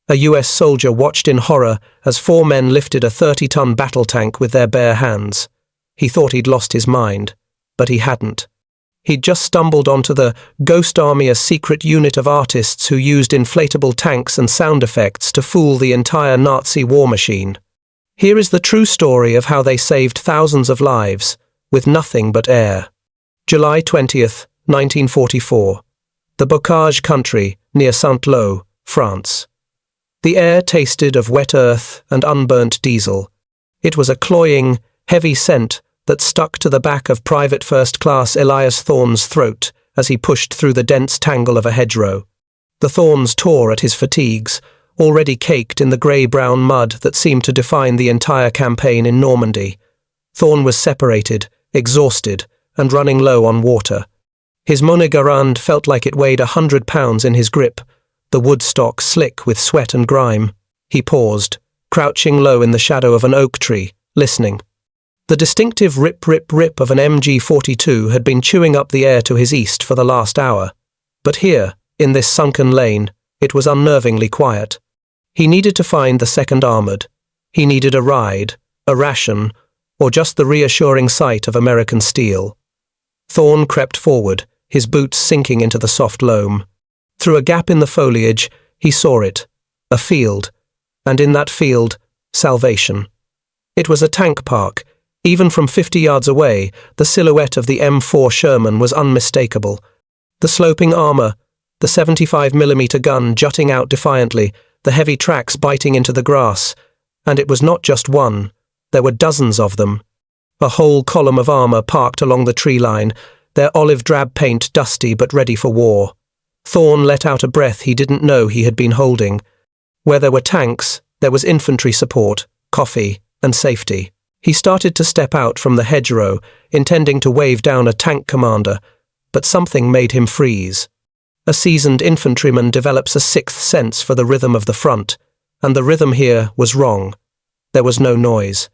A US soldier watched in horror as 4 men lifted a 30-ton battle tank with their bare hands. He thought he'd lost his mind, but he hadn't. He'd just stumbled onto the Ghost Army, a secret unit of artists who used inflatable tanks and sound effects to fool the entire Nazi war machine. Here is the true story of how they saved thousands of lives, with nothing but air. July 20th, 1944. The Bocage country, near Saint-Lô, France. The air tasted of wet earth and unburnt diesel. It was a cloying, heavy scent that stuck to the back of Private First Class Elias Thorne's throat as he pushed through the dense tangle of a hedgerow. The thorns tore at his fatigues, already caked in the grey-brown mud that seemed to define the entire campaign in Normandy. Thorne was separated, exhausted, and running low on water. His Monégarand felt like it weighed 100 pounds in his grip, the wood stock slick with sweat and grime. He paused, crouching low in the shadow of an oak tree, listening. The distinctive rip-rip-rip of an MG-42 had been chewing up the air to his east for the last hour. But here, in this sunken lane, it was unnervingly quiet. He needed to find the 2nd Armoured. He needed a ride, a ration, or just the reassuring sight of American steel. Thorne crept forward, his boots sinking into the soft loam. Through a gap in the foliage, he saw it, a field, and in that field, salvation. It was a tank park. Even from 50 yards away, the silhouette of the M4 Sherman was unmistakable. The sloping armour, the 75mm gun jutting out defiantly, the heavy tracks biting into the grass. And it was not just one, there were dozens of them. A whole column of armour parked along the tree line, their olive-drab paint dusty but ready for war. Thorne let out a breath he didn't know he had been holding. Where there were tanks, there was infantry support, coffee, and safety. He started to step out from the hedgerow, intending to wave down a tank commander, but something made him freeze. A seasoned infantryman develops a sixth sense for the rhythm of the front, and the rhythm here was wrong. There was no noise.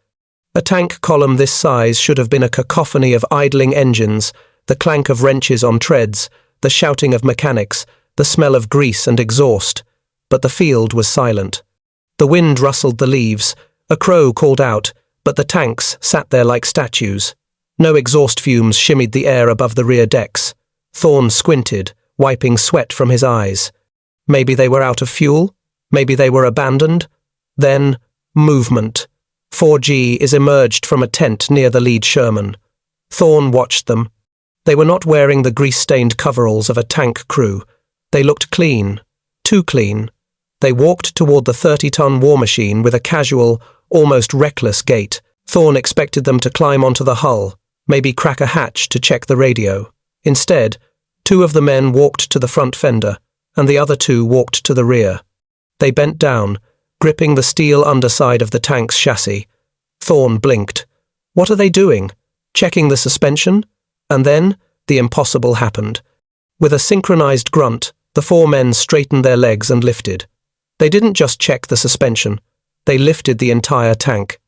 A tank column this size should have been a cacophony of idling engines, the clank of wrenches on treads, the shouting of mechanics, the smell of grease and exhaust. But the field was silent. The wind rustled the leaves, a crow called out, but the tanks sat there like statues. No exhaust fumes shimmied the air above the rear decks. Thorne squinted, wiping sweat from his eyes. Maybe they were out of fuel? Maybe they were abandoned? Then, movement. 4G emerged from a tent near the lead Sherman. Thorne watched them. They were not wearing the grease-stained coveralls of a tank crew. They looked clean, too clean. They walked toward the 30-ton war machine with a casual, almost reckless gait. Thorne expected them to climb onto the hull, maybe crack a hatch to check the radio. Instead, 2 of the men walked to the front fender, and the other 2 walked to the rear. They bent down, gripping the steel underside of the tank's chassis. Thorne blinked. What are they doing? Checking the suspension? And then, the impossible happened. With a synchronized grunt, the 4 men straightened their legs and lifted. They didn't just check the suspension. They lifted the entire tank.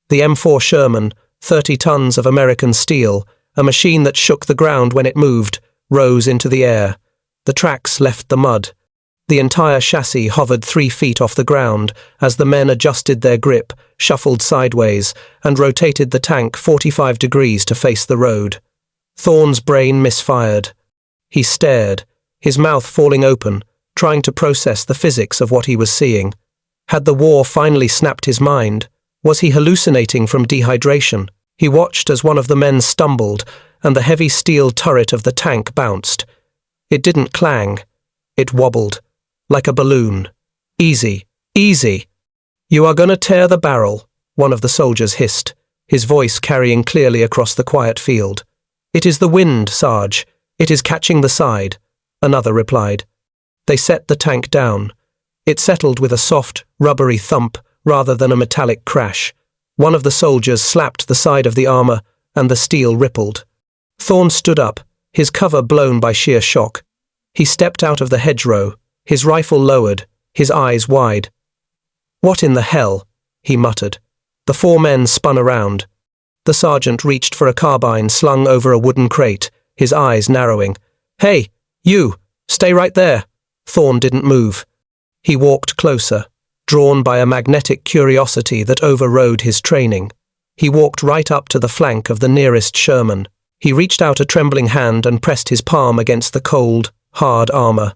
The M4 Sherman, 30 tons of American steel, a machine that shook the ground when it moved, rose into the air. The tracks left the mud. The entire chassis hovered 3 feet off the ground as the men adjusted their grip, shuffled sideways, and rotated the tank 45 degrees to face the road. Thorne's brain misfired. He stared, his mouth falling open, trying to process the physics of what he was seeing. Had the war finally snapped his mind? Was he hallucinating from dehydration? He watched as one of the men stumbled, and the heavy steel turret of the tank bounced. It didn't clang. It wobbled. Like a balloon. Easy, easy. You are gonna tear the barrel, one of the soldiers hissed, his voice carrying clearly across the quiet field. It is the wind, Sarge. It is catching the side, another replied. They set the tank down. It settled with a soft, rubbery thump rather than a metallic crash. One of the soldiers slapped the side of the armor, and the steel rippled. Thorne stood up, his cover blown by sheer shock. He stepped out of the hedgerow, his rifle lowered, his eyes wide. What in the hell? He muttered. The 4 men spun around. The sergeant reached for a carbine slung over a wooden crate, his eyes narrowing. Hey, you! Stay right there! Thorne didn't move. He walked closer, drawn by a magnetic curiosity that overrode his training. He walked right up to the flank of the nearest Sherman. He reached out a trembling hand and pressed his palm against the cold, hard armor.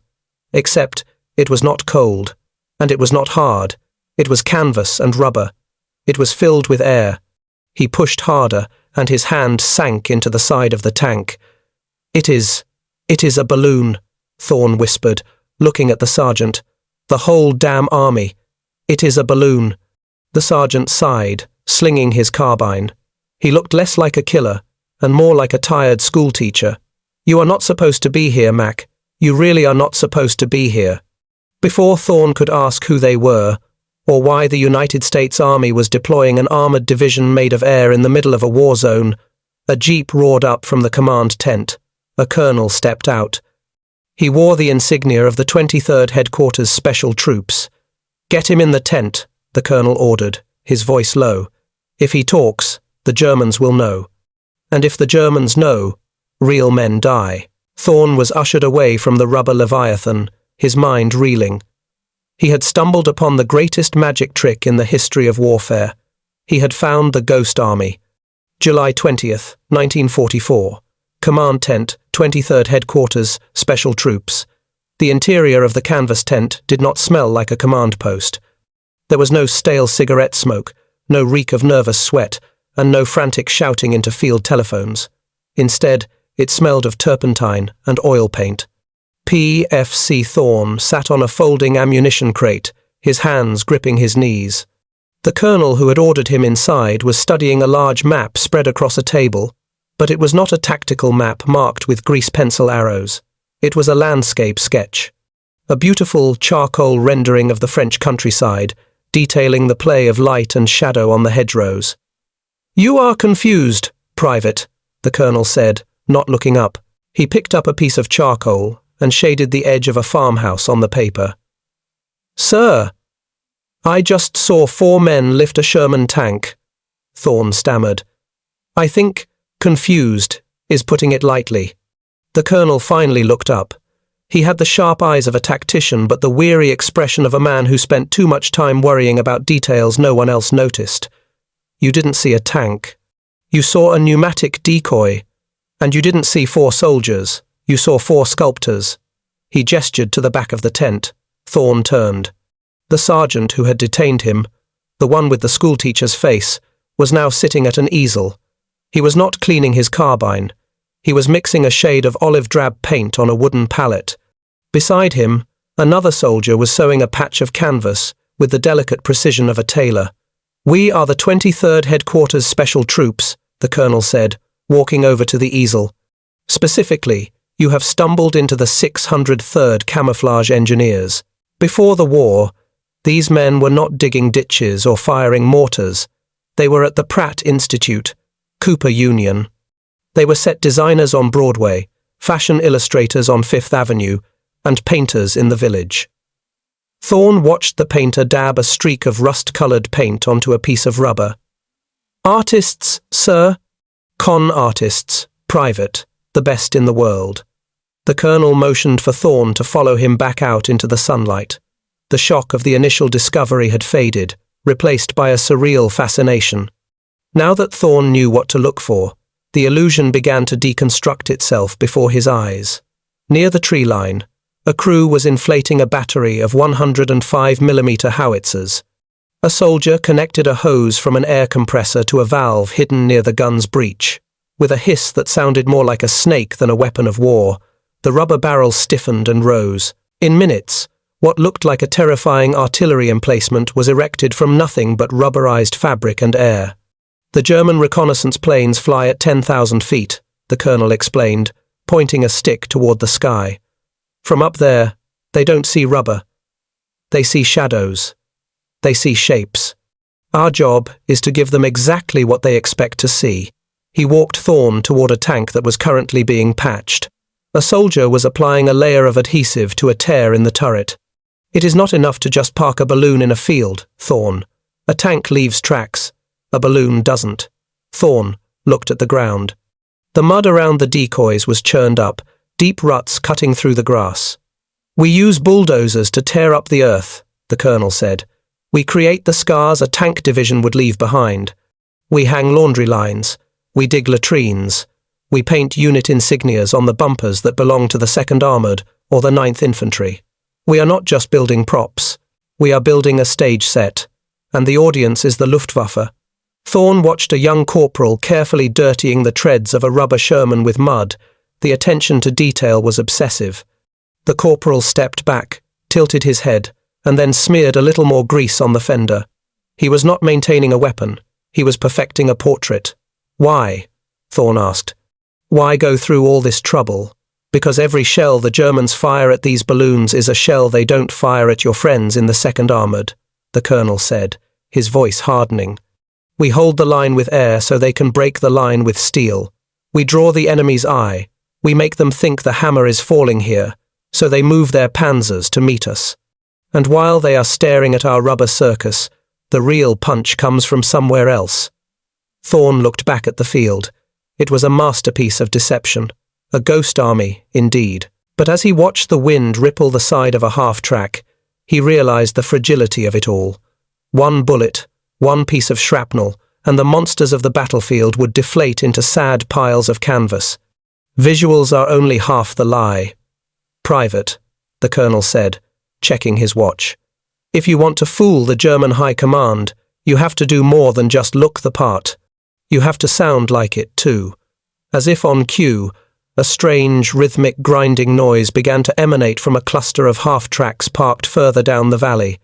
Except, it was not cold, and it was not hard. It was canvas and rubber. It was filled with air. He pushed harder, and his hand sank into the side of the tank. It is a balloon," Thorne whispered, looking at the sergeant. "The whole damn army. It is a balloon." The sergeant sighed, slinging his carbine. He looked less like a killer, and more like a tired schoolteacher. "You are not supposed to be here, Mac. You really are not supposed to be here." Before Thorne could ask who they were, or why the United States Army was deploying an armored division made of air in the middle of a war zone, a jeep roared up from the command tent. A colonel stepped out. He wore the insignia of the 23rd Headquarters Special Troops. "Get him in the tent," the colonel ordered, his voice low. "If he talks, the Germans will know. And if the Germans know, real men die." Thorne was ushered away from the rubber leviathan, his mind reeling. He had stumbled upon the greatest magic trick in the history of warfare. He had found the Ghost Army. July 20th, 1944. Command tent, 23rd Headquarters, Special Troops. The interior of the canvas tent did not smell like a command post. There was no stale cigarette smoke, no reek of nervous sweat, and no frantic shouting into field telephones. Instead, it smelled of turpentine and oil paint. P.F.C. Thorne sat on a folding ammunition crate, his hands gripping his knees. The colonel who had ordered him inside was studying a large map spread across a table, but it was not a tactical map marked with grease pencil arrows. It was a landscape sketch. A beautiful charcoal rendering of the French countryside, detailing the play of light and shadow on the hedgerows. "You are confused, Private," the colonel said, not looking up. He picked up a piece of charcoal and shaded the edge of a farmhouse on the paper. "Sir, I just saw 4 men lift a Sherman tank," Thorne stammered. "I think confused is putting it lightly." The colonel finally looked up. He had the sharp eyes of a tactician but the weary expression of a man who spent too much time worrying about details no one else noticed. "You didn't see a tank. You saw a pneumatic decoy. And you didn't see 4 soldiers. You saw 4 sculptors." He gestured to the back of the tent. Thorne turned. The sergeant who had detained him, the one with the schoolteacher's face, was now sitting at an easel. He was not cleaning his carbine. He was mixing a shade of olive drab paint on a wooden pallet. Beside him, another soldier was sewing a patch of canvas with the delicate precision of a tailor. "We are the 23rd Headquarters Special Troops," the colonel said, walking over to the easel. "Specifically, you have stumbled into the 603rd Camouflage Engineers. Before the war, these men were not digging ditches or firing mortars. They were at the Pratt Institute, Cooper Union. They were set designers on Broadway, fashion illustrators on Fifth Avenue, and painters in the village." Thorne watched the painter dab a streak of rust-colored paint onto a piece of rubber. "Artists, sir? Con artists, Private, the best in the world." The colonel motioned for Thorne to follow him back out into the sunlight. The shock of the initial discovery had faded, replaced by a surreal fascination. Now that Thorne knew what to look for, the illusion began to deconstruct itself before his eyes. Near the tree line, a crew was inflating a battery of 105mm howitzers. A soldier connected a hose from an air compressor to a valve hidden near the gun's breech. With a hiss that sounded more like a snake than a weapon of war, the rubber barrel stiffened and rose. In minutes, what looked like a terrifying artillery emplacement was erected from nothing but rubberized fabric and air. "The German reconnaissance planes fly at 10,000 feet, the colonel explained, pointing a stick toward the sky. "From up there, they don't see rubber. They see shadows. They see shapes. Our job is to give them exactly what they expect to see." He walked Thorne toward a tank that was currently being patched. A soldier was applying a layer of adhesive to a tear in the turret. "It is not enough to just park a balloon in a field, Thorne. A tank leaves tracks. A balloon doesn't." Thorne looked at the ground. The mud around the decoys was churned up, deep ruts cutting through the grass. "We use bulldozers to tear up the earth," the colonel said. We create the scars a tank division would leave behind. We hang laundry lines. We dig latrines. We paint unit insignias on the bumpers that belong to the 2nd Armoured or the 9th Infantry. We are not just building props. We are building a stage set, and the audience is the Luftwaffe. Thorne watched a young corporal carefully dirtying the treads of a rubber Sherman with mud. The attention to detail was obsessive. The corporal stepped back, tilted his head, and then smeared a little more grease on the fender. He was not maintaining a weapon. He was perfecting a portrait. Why? Thorne asked. Why go through all this trouble? Because every shell the Germans fire at these balloons is a shell they don't fire at your friends in the 2nd Armoured, the colonel said, his voice hardening. We hold the line with air so they can break the line with steel. We draw the enemy's eye. We make them think the hammer is falling here, so they move their panzers to meet us. And while they are staring at our rubber circus, the real punch comes from somewhere else. Thorne looked back at the field. It was a masterpiece of deception. A ghost army, indeed. But as he watched the wind ripple the side of a half-track, he realized the fragility of it all. One bullet, one piece of shrapnel, and the monsters of the battlefield would deflate into sad piles of canvas. Visuals are only half the lie. Private, the colonel said, checking his watch. If you want to fool the German High Command, you have to do more than just look the part. You have to sound like it, too. As if on cue, a strange, rhythmic grinding noise began to emanate from a cluster of half-tracks parked further down the valley.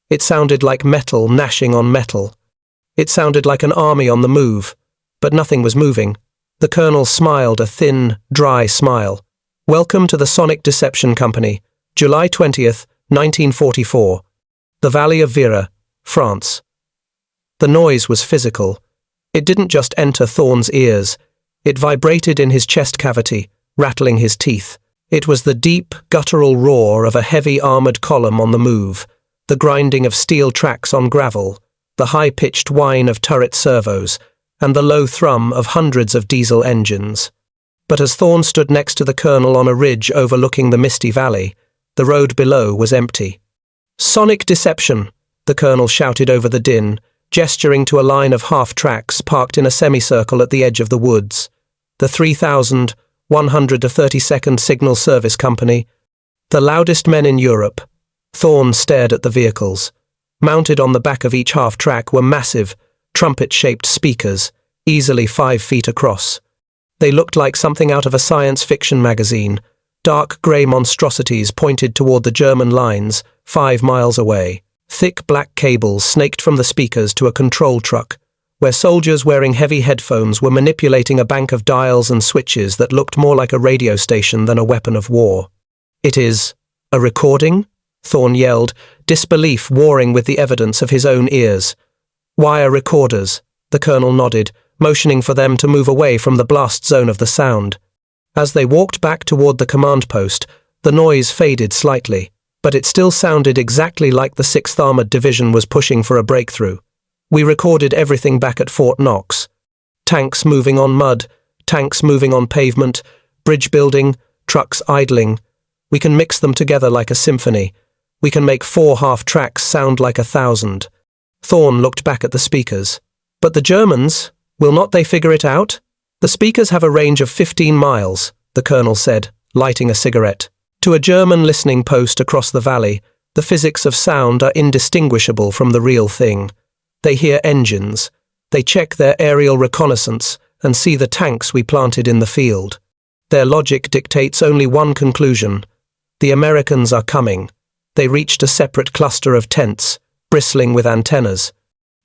It sounded like metal gnashing on metal. It sounded like an army on the move, but nothing was moving. The colonel smiled a thin, dry smile. Welcome to the Sonic Deception Company, July 20th, 1944. The Valley of Vira, France. The noise was physical. It didn't just enter Thorne's ears. It vibrated in his chest cavity, rattling his teeth. It was the deep, guttural roar of a heavy armoured column on the move, the grinding of steel tracks on gravel, the high-pitched whine of turret servos, and the low thrum of hundreds of diesel engines. But as Thorne stood next to the colonel on a ridge overlooking the misty valley, the road below was empty. "Sonic deception," the colonel shouted over the din, gesturing to a line of half-tracks parked in a semicircle at the edge of the woods. The 3,132nd Signal Service Company, the loudest men in Europe. Thorne stared at the vehicles. Mounted on the back of each half-track were massive, trumpet-shaped speakers, easily 5 feet across. They looked like something out of a science fiction magazine. Dark grey monstrosities pointed toward the German lines, 5 miles away. Thick black cables snaked from the speakers to a control truck, where soldiers wearing heavy headphones were manipulating a bank of dials and switches that looked more like a radio station than a weapon of war. "It is a recording?" Thorne yelled, disbelief warring with the evidence of his own ears. "Wire recorders," the colonel nodded, motioning for them to move away from the blast zone of the sound. As they walked back toward the command post, the noise faded slightly, but it still sounded exactly like the 6th Armoured Division was pushing for a breakthrough. "We recorded everything back at Fort Knox. Tanks moving on mud, tanks moving on pavement, bridge building, trucks idling. We can mix them together like a symphony. We can make 4 half-tracks sound like 1,000. Thorne looked back at the speakers. "But the Germans, will not they figure it out?" "The speakers have a range of 15 miles, the colonel said, lighting a cigarette. To a German listening post across the valley, the physics of sound are indistinguishable from the real thing. They hear engines. They check their aerial reconnaissance and see the tanks we planted in the field. Their logic dictates only one conclusion. The Americans are coming. They reached a separate cluster of tents, bristling with antennas.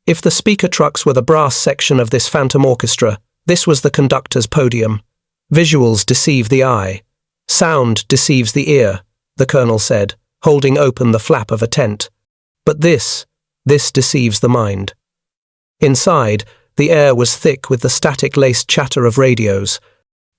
If the speaker trucks were the brass section of this phantom orchestra, this was the conductor's podium. Visuals deceive the eye. Sound deceives the ear, the colonel said, holding open the flap of a tent. But this deceives the mind. Inside, the air was thick with the static-laced chatter of radios.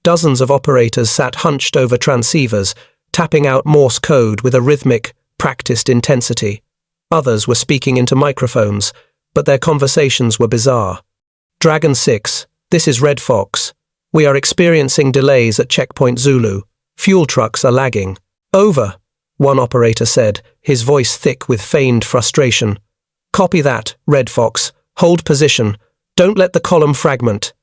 Dozens of operators sat hunched over transceivers, tapping out Morse code with a rhythmic, practiced intensity. Others were speaking into microphones, but their conversations were bizarre. "Dragon 6, this is Red Fox. We are experiencing delays at Checkpoint Zulu. Fuel trucks are lagging." "Over," one operator said, his voice thick with feigned frustration. Copy that, Red Fox. Hold position. Don't let the column fragment.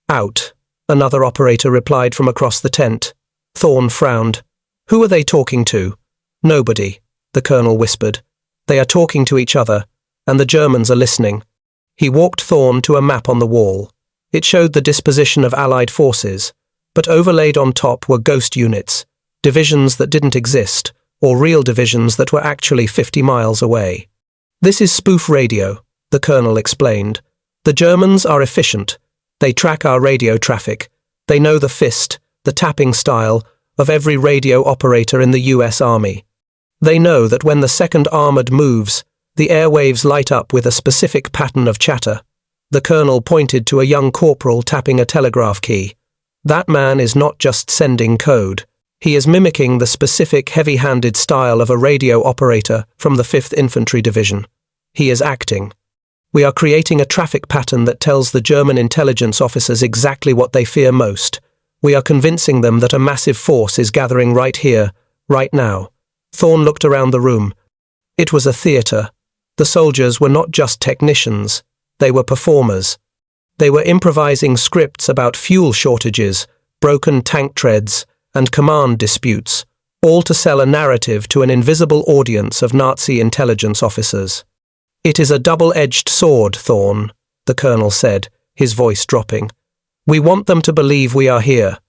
Out, another operator replied from across the tent. Thorne frowned. Who are they talking to? Nobody, the colonel whispered. They are talking to each other, and the Germans are listening. He walked Thorne to a map on the wall. It showed the disposition of Allied forces, but overlaid on top were ghost units, divisions that didn't exist, or real divisions that were actually 50 miles away. This is spoof radio, the colonel explained. The Germans are efficient. They track our radio traffic. They know the fist, the tapping style, of every radio operator in the US Army. They know that when the second armored moves, the airwaves light up with a specific pattern of chatter. The colonel pointed to a young corporal tapping a telegraph key. That man is not just sending code. He is mimicking the specific heavy-handed style of a radio operator from the 5th Infantry Division. He is acting. We are creating a traffic pattern that tells the German intelligence officers exactly what they fear most. We are convincing them that a massive force is gathering right here, right now. Thorne looked around the room. It was a theatre. The soldiers were not just technicians. They were performers. They were improvising scripts about fuel shortages, broken tank treads, and command disputes, all to sell a narrative to an invisible audience of Nazi intelligence officers. It is a double-edged sword, Thorne, the colonel said, his voice dropping. We want them to believe we are here.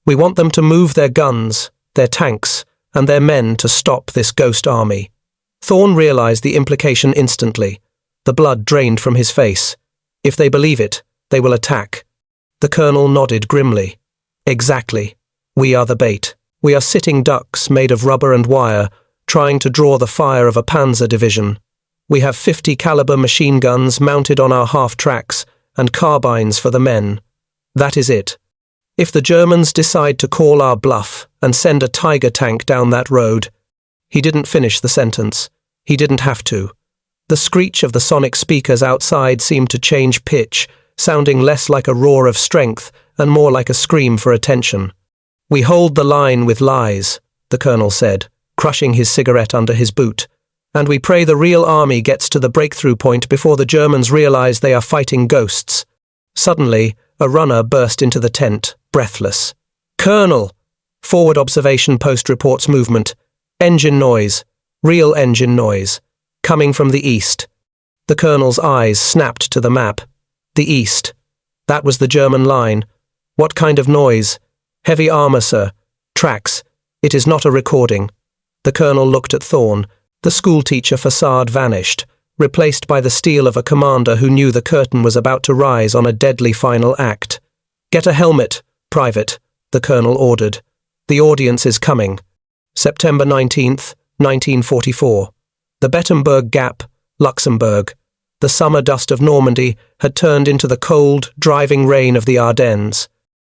We want them to move their guns, their tanks, and their men to stop this ghost army. Thorne realized the implication instantly. The blood drained from his face. If they believe it, they will attack. The colonel nodded grimly. Exactly. We are the bait. We are sitting ducks made of rubber and wire, trying to draw the fire of a panzer division. We have 50 caliber machine guns mounted on our half-tracks and carbines for the men. That is it. If the Germans decide to call our bluff and send a Tiger tank down that road— He didn't finish the sentence. He didn't have to. The screech of the sonic speakers outside seemed to change pitch, sounding less like a roar of strength and more like a scream for attention. We hold the line with lies, the colonel said, crushing his cigarette under his boot. And we pray the real army gets to the breakthrough point before the Germans realize they are fighting ghosts. Suddenly, a runner burst into the tent, breathless. Colonel! Forward observation post reports movement. Engine noise. Real engine noise. Coming from the east. The colonel's eyes snapped to the map. The east. That was the German line. What kind of noise? Heavy armor, sir. Tracks. It is not a recording. The colonel looked at Thorne. The schoolteacher facade vanished, replaced by the steel of a commander who knew the curtain was about to rise on a deadly final act. Get a helmet, Private, the colonel ordered. The audience is coming. September 19th, 1944. The Bettembourg Gap, Luxembourg. The summer dust of Normandy had turned into the cold, driving rain of the Ardennes.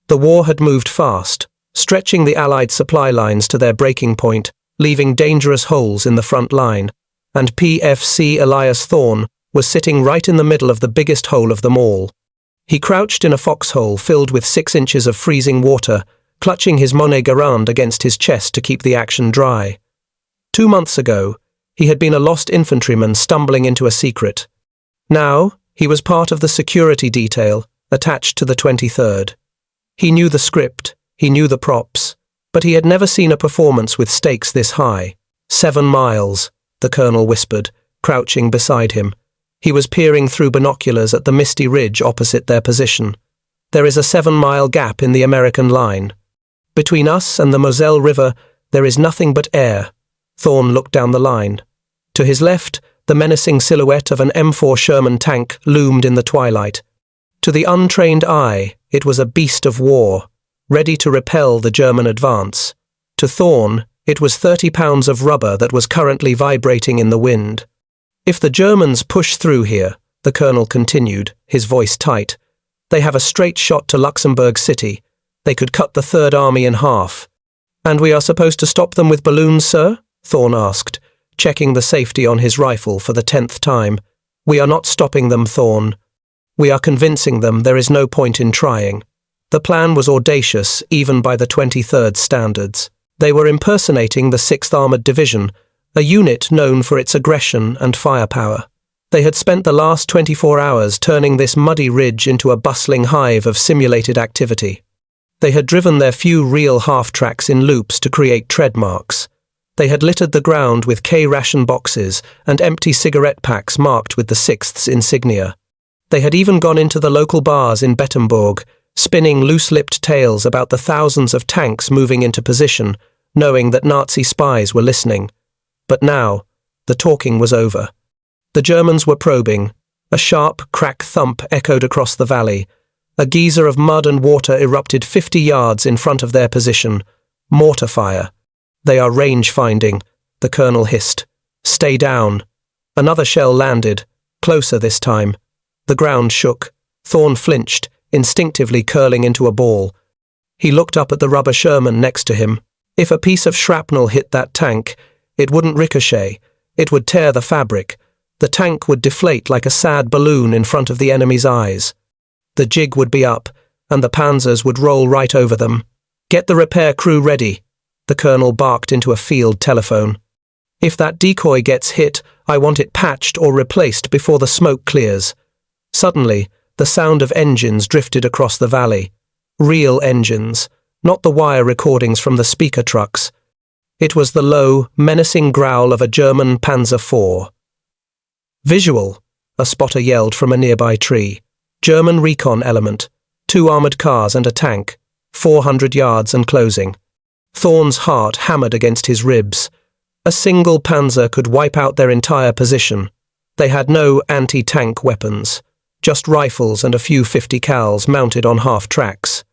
The war had moved fast, stretching the Allied supply lines to their breaking point, leaving dangerous holes in the front line, and PFC Elias Thorne was sitting right in the middle of the biggest hole of them all. He crouched in a foxhole filled with 6 inches of freezing water, clutching his Monet Garand against his chest to keep the action dry. 2 months ago, he had been a lost infantryman stumbling into a secret. Now, he was part of the security detail, attached to the 23rd. He knew the script, he knew the props, but he had never seen a performance with stakes this high. 7 miles, the colonel whispered, crouching beside him. He was peering through binoculars at the misty ridge opposite their position. There is a 7-mile gap in the American line. Between us and the Moselle River, there is nothing but air. Thorne looked down the line. To his left, the menacing silhouette of an M4 Sherman tank loomed in the twilight. To the untrained eye, it was a beast of war, ready to repel the German advance. To Thorne, it was 30 pounds of rubber that was currently vibrating in the wind. If the Germans push through here, the colonel continued, his voice tight, they have a straight shot to Luxembourg City. They could cut the Third Army in half. And we are supposed to stop them with balloons, sir? Thorne asked, checking the safety on his rifle for the 10th time. We are not stopping them, Thorne. We are convincing them there is no point in trying. The plan was audacious, even by the 23rd standards. They were impersonating the 6th Armoured Division, a unit known for its aggression and firepower. They had spent the last 24 hours turning this muddy ridge into a bustling hive of simulated activity. They had driven their few real half-tracks in loops to create tread marks. They had littered the ground with K-ration boxes and empty cigarette packs marked with the 6th's insignia. They had even gone into the local bars in Bettembourg, spinning loose-lipped tales about the thousands of tanks moving into position, knowing that Nazi spies were listening. But now, the talking was over. The Germans were probing. A sharp, crack thump echoed across the valley. A geyser of mud and water erupted 50 yards in front of their position. Mortar fire. "They are range-finding," the colonel hissed. "Stay down." Another shell landed, closer this time. The ground shook. Thorne flinched, instinctively curling into a ball. He looked up at the rubber Sherman next to him. If a piece of shrapnel hit that tank, it wouldn't ricochet. It would tear the fabric. The tank would deflate like a sad balloon in front of the enemy's eyes. The jig would be up, and the panzers would roll right over them. "Get the repair crew ready," the colonel barked into a field telephone. "If that decoy gets hit, I want it patched or replaced before the smoke clears." Suddenly, the sound of engines drifted across the valley. Real engines, not the wire recordings from the speaker trucks. It was the low, menacing growl of a German Panzer IV. "Visual," a spotter yelled from a nearby tree. "German recon element. 2 armoured cars and a tank. 400 yards and closing." Thorne's heart hammered against his ribs. A single panzer could wipe out their entire position. They had no anti-tank weapons, just rifles and a few 50 cals mounted on half-tracks.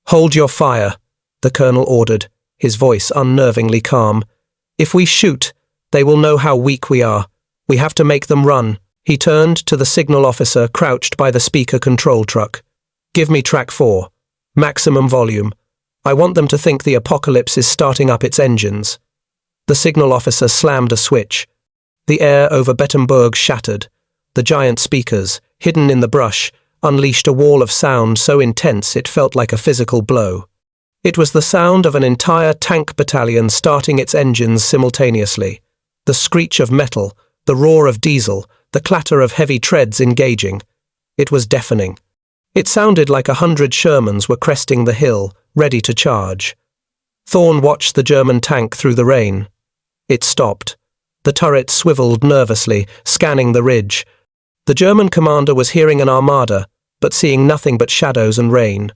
"Hold your fire," the colonel ordered, his voice unnervingly calm. "If we shoot, they will know how weak we are. We have to make them run." He turned to the signal officer crouched by the speaker control truck. "Give me track 4. Maximum volume. I want them to think the apocalypse is starting up its engines." The signal officer slammed a switch. The air over Bettembourg shattered. The giant speakers, hidden in the brush, unleashed a wall of sound so intense it felt like a physical blow. It was the sound of an entire tank battalion starting its engines simultaneously. The screech of metal, the roar of diesel, the clatter of heavy treads engaging. It was deafening. It sounded like 100 Shermans were cresting the hill, ready to charge. Thorne watched the German tank through the rain. It stopped. The turret swiveled nervously, scanning the ridge. The German commander was hearing an armada, but seeing nothing but shadows and rain.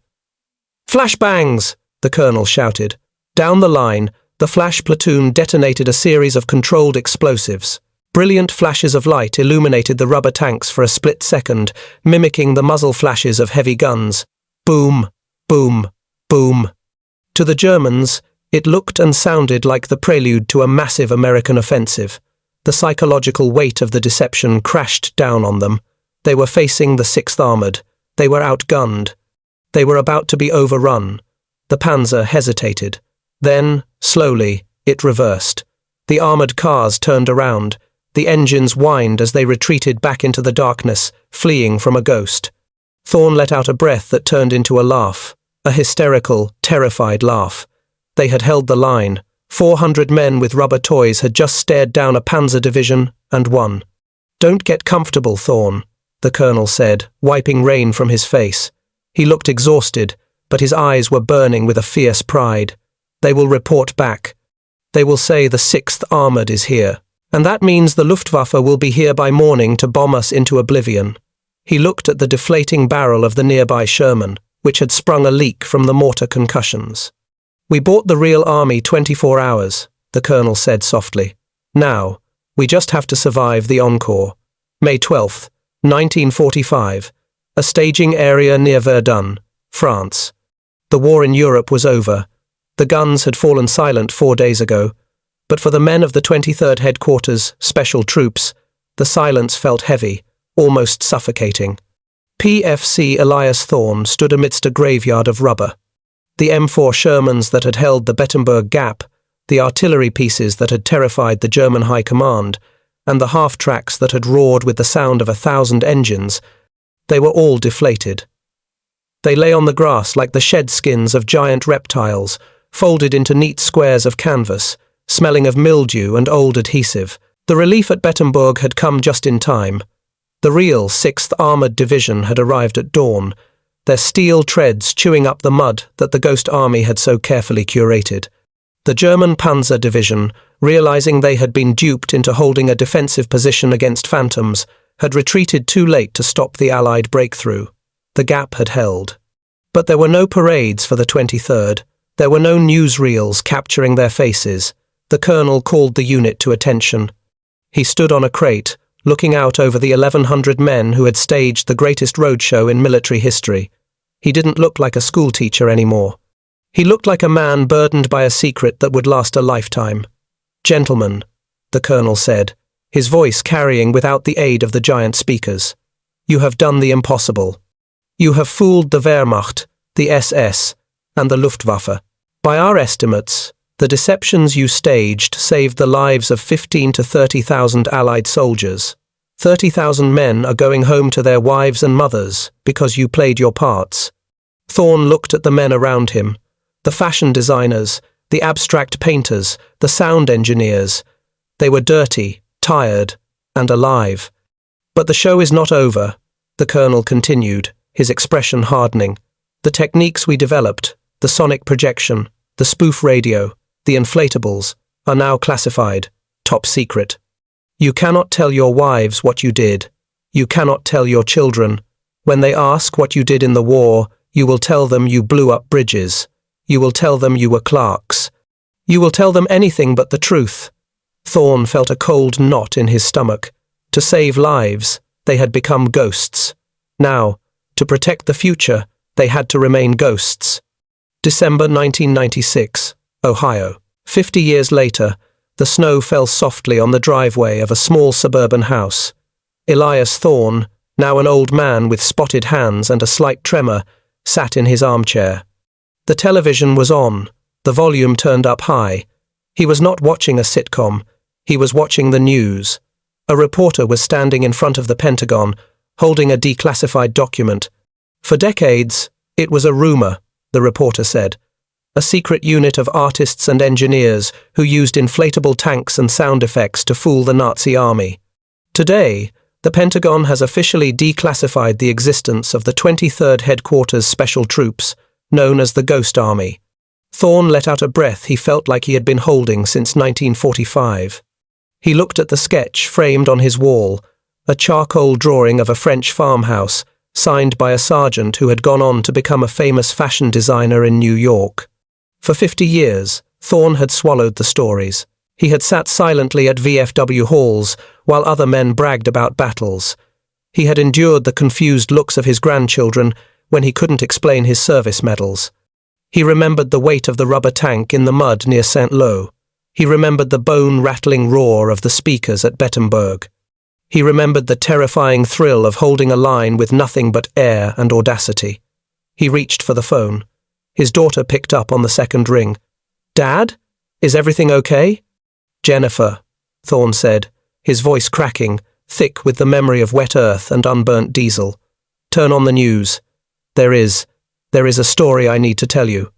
"Flashbangs!" the colonel shouted. Down the line, the flash platoon detonated a series of controlled explosives. Brilliant flashes of light illuminated the rubber tanks for a split second, mimicking the muzzle flashes of heavy guns. Boom, boom, boom. To the Germans, it looked and sounded like the prelude to a massive American offensive. The psychological weight of the deception crashed down on them. They were facing the 6th Armoured. They were outgunned. They were about to be overrun. The panzer hesitated. Then, slowly, it reversed. The armoured cars turned around. The engines whined as they retreated back into the darkness, fleeing from a ghost. Thorne let out a breath that turned into a laugh, a hysterical, terrified laugh. They had held the line. 400 men with rubber toys had just stared down a panzer division and won. "Don't get comfortable, Thorne," the colonel said, wiping rain from his face. He looked exhausted, but his eyes were burning with a fierce pride. "They will report back. They will say the 6th Armoured is here. And that means the Luftwaffe will be here by morning to bomb us into oblivion." He looked at the deflating barrel of the nearby Sherman, which had sprung a leak from the mortar concussions. "We bought the real army 24 hours, the colonel said softly. "Now, we just have to survive the encore." May 12th, 1945, a staging area near Verdun, France. The war in Europe was over. The guns had fallen silent 4 days ago. But for the men of the 23rd Headquarters, Special Troops, the silence felt heavy, almost suffocating. PFC Elias Thorne stood amidst a graveyard of rubber. The M4 Shermans that had held the Bettembourg Gap, the artillery pieces that had terrified the German High Command, and the half-tracks that had roared with the sound of 1,000 engines, they were all deflated. They lay on the grass like the shed skins of giant reptiles, folded into neat squares of canvas, smelling of mildew and old adhesive. The relief at Bettembourg had come just in time. The real 6th Armoured Division had arrived at dawn, their steel treads chewing up the mud that the Ghost Army had so carefully curated. The German Panzer Division, realizing they had been duped into holding a defensive position against phantoms, had retreated too late to stop the Allied breakthrough. The gap had held. But there were no parades for the 23rd. There were no newsreels capturing their faces. The colonel called the unit to attention. He stood on a crate, looking out over the 1,100 men who had staged the greatest roadshow in military history. He didn't look like a schoolteacher anymore. He looked like a man burdened by a secret that would last a lifetime. "Gentlemen," the colonel said, his voice carrying without the aid of the giant speakers, "you have done the impossible. You have fooled the Wehrmacht, the SS, and the Luftwaffe. By our estimates, the deceptions you staged saved the lives of 15 to 30,000 Allied soldiers. 30,000 men are going home to their wives and mothers because you played your parts." Thorne looked at the men around him, the fashion designers, the abstract painters, the sound engineers. They were dirty, tired, and alive. "But the show is not over," the colonel continued, his expression hardening. "The techniques we developed, the sonic projection, the spoof radio, the inflatables, are now classified, top secret. You cannot tell your wives what you did. You cannot tell your children. When they ask what you did in the war, you will tell them you blew up bridges. You will tell them you were clerks. You will tell them anything but the truth." Thorne felt a cold knot in his stomach. To save lives, they had become ghosts. Now, to protect the future, they had to remain ghosts. December 1996, Ohio. 50 years later, the snow fell softly on the driveway of a small suburban house. Elias Thorne, now an old man with spotted hands and a slight tremor, sat in his armchair. The television was on, the volume turned up high. He was not watching a sitcom, he was watching the news. A reporter was standing in front of the Pentagon, holding a declassified document. "For decades, it was a rumor," the reporter said. "A secret unit of artists and engineers who used inflatable tanks and sound effects to fool the Nazi army. Today, the Pentagon has officially declassified the existence of the 23rd Headquarters Special Troops, known as the Ghost Army." Thorne let out a breath he felt like he had been holding since 1945. He looked at the sketch framed on his wall, a charcoal drawing of a French farmhouse, signed by a sergeant who had gone on to become a famous fashion designer in New York. For 50 years, Thorne had swallowed the stories. He had sat silently at VFW halls while other men bragged about battles. He had endured the confused looks of his grandchildren when he couldn't explain his service medals. He remembered the weight of the rubber tank in the mud near St. Lo. He remembered the bone-rattling roar of the speakers at Bettembourg. He remembered the terrifying thrill of holding a line with nothing but air and audacity. He reached for the phone. His daughter picked up on the second ring. "Dad? Is everything okay?" "Jennifer," Thorne said, his voice cracking, thick with the memory of wet earth and unburnt diesel. "Turn on the news. There is a story I need to tell you.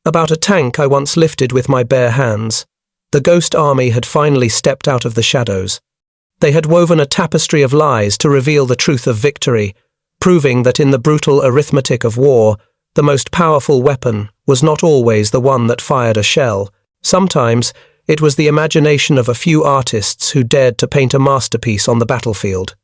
About a tank I once lifted with my bare hands. The Ghost Army had finally stepped out of the shadows. They had woven a tapestry of lies to reveal the truth of victory, proving that in the brutal arithmetic of war, the most powerful weapon was not always the one that fired a shell. Sometimes it was the imagination of a few artists who dared to paint a masterpiece on the battlefield.